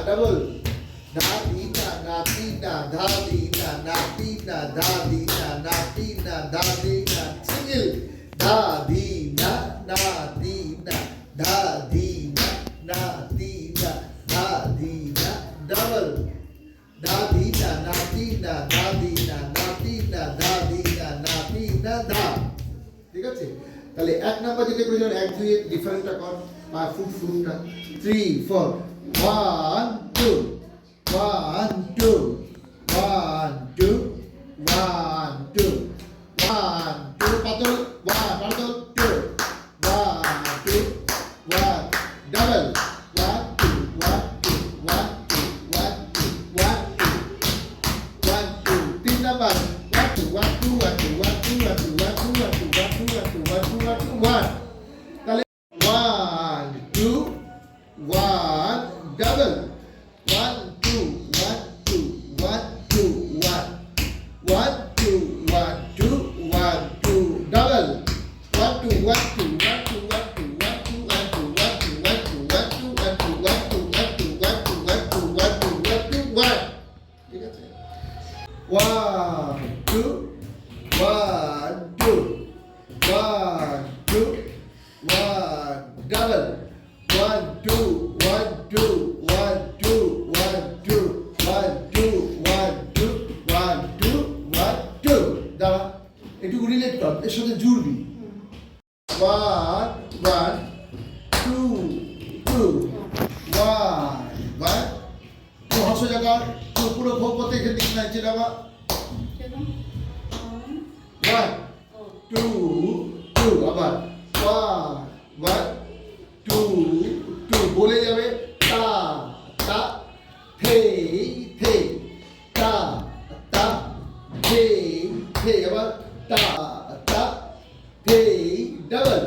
Double ধাদিনা নাতিনা ধাদিনা নাতিনা ধাদিনা নাতিনা ধাদিনা single ধাদিনা নাতিনা ধাদিনা নাতিনা ধাদিনা double ধাদিনা নাতিনা ধাদিনা নাতিনা ধাদিনা নাতিনা ধা। ঠিক আছে, তাহলে এক নাম্বার যেটা করে যাবেন এক দুই এর ডিফারেন্টটা কর বা ফুটটা 3 4 1 2 1 2 1 2 1 2 1 2 পাতল 1 পাতল 2 1 2 1 ডাবল 1 2 1 2 1 2 1 2 1 2 1 2 তিন নাম্বার 1 2 1 2 1 2 1 2 1 2 1 2 1 2 1 2 1 2 1 2 1 2 1 তাহলে 1 2 1 ডাবল 1 2 1 2 1 2 1 1 2 1 2 1 2 double 1 2 1 2 1 2 1 2 1 2 1 2 1 2 1 2 1 2 1 2 1 2 1 2 1 2 1 2 1 2 1 2 1 ঠিক আছে 1 2 1 2 1 2 1 double 1 2 1 2 1 2 1 2 1 2 1 2 1 2 1 2 দাঁড়া একটু রিলেট কর এর সাথে জুড়বি 1 1 2 2 1 1 তো হর্ষ জায়গা তো পুরো ভোগ করতে এখানে দিন না যেটা বা 1 2 2 আবার 1 1 2 2 বলে যাবে তা তা থে থে তা তা থে থে আবার তা তা থে ডাবল